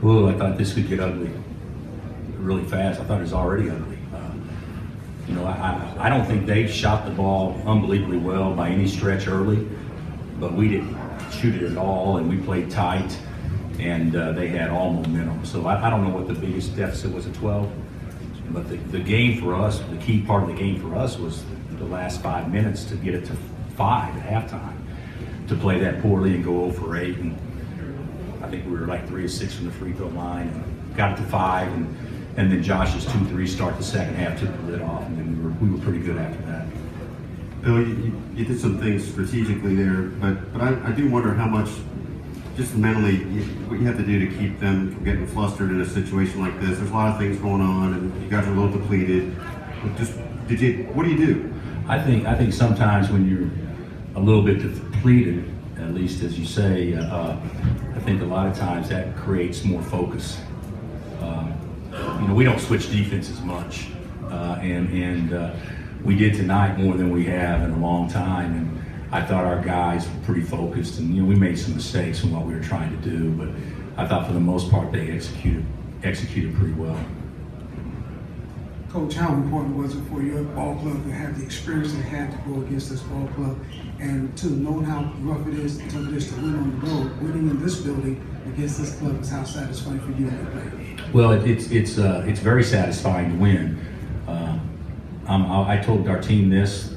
Oh, I thought this could get ugly really fast. I thought it was already ugly. I don't think they shot the ball unbelievably well by any stretch early, but we didn't shoot it at all, and we played tight, and they had all momentum. So I don't know what the biggest deficit was at 12, but the game for us, the key part of the game for us was the last 5 minutes to get it to 5 at halftime. To play that poorly and go 0 for 8, and I think we were like 3 of 6 from the free throw line, and got it to 5, and then Josh's 2-3 start the second half took the lid off, and then we were pretty good after that. Bill, you did some things strategically there, but I do wonder how much, just mentally, what you have to do to keep them from getting flustered in a situation like this. There's a lot of things going on, and you guys are a little depleted. But what do you do? I think sometimes when you're a little bit depleted, at least as you say, I think a lot of times that creates more focus. We don't switch defenses much, and we did tonight more than we have in a long time. And I thought our guys were pretty focused, and we made some mistakes in what we were trying to do, but I thought for the most part they executed pretty well. Coach, how important was it for your ball club to have the experience they had to go against this ball club, and to know how rough it is, tough it is to win on the road? Winning in this building against this club is how satisfying for you to play. Well, it's very satisfying to win. I told our team this,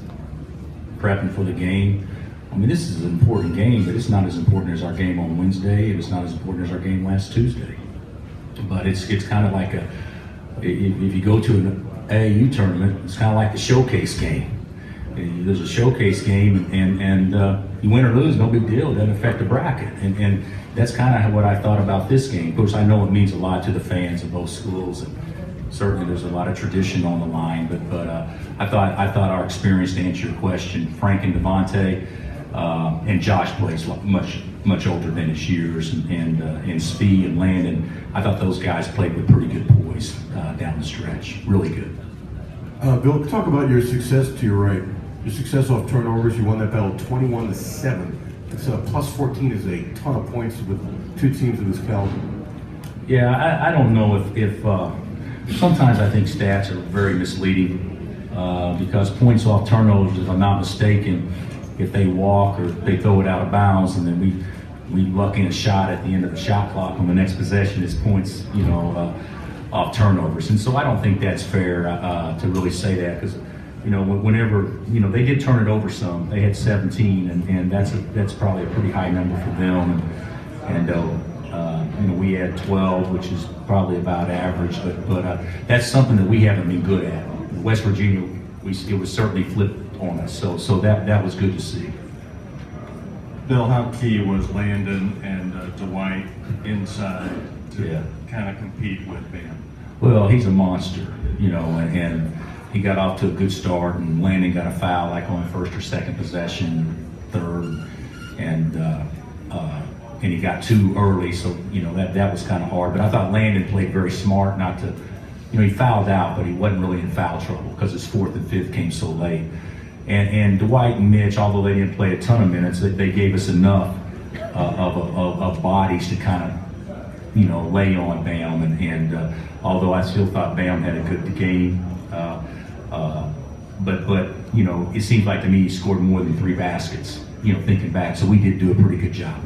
prepping for the game. I mean, this is an important game, but it's not as important as our game on Wednesday. It was not as important as our game last Tuesday. But it's kind of like if you go to an AAU tournament, it's kind of like the showcase game. There's a showcase game, and you win or lose, no big deal. It doesn't affect the bracket, and that's kind of what I thought about this game. Of course, I know it means a lot to the fans of both schools, and certainly there's a lot of tradition on the line. But I thought our experience, to answer your question, Frank and Devontae, and Josh plays much older than his years, and Spee and Landon. I thought those guys played with pretty good poise down the stretch. Really good. Bill, talk about your success to your right. Your success off turnovers. You won that battle 21-7. It's plus 14 is a ton of points with two teams of this caliber. Yeah, I don't know if sometimes I think stats are very misleading because points off turnovers, if I'm not mistaken, if they walk or they throw it out of bounds, and then we luck in a shot at the end of the shot clock on the next possession, is points, off turnovers. And so I don't think that's fair to really say that, because whenever they did turn it over some, they had 17, and that's probably a pretty high number for them, and we had 12, which is probably about average, but that's something that we haven't been good at. West Virginia, it was certainly flipped on us, so that was good to see. Bill, how key was Landon and Dwight inside to kind of compete with Bam? Well, he's a monster, and he got off to a good start, and Landon got a foul like on the first or second possession, third, and he got 2 early, so that was kind of hard. But I thought Landon played very smart, not to, he fouled out, but he wasn't really in foul trouble because his 4th and 5th came so late. And Dwight and Mitch, although they didn't play a ton of minutes, they gave us enough of bodies to kind of, lay on Bam. And although I still thought Bam had a good game, but it seems like to me he scored more than 3 baskets, thinking back. So we did do a pretty good job.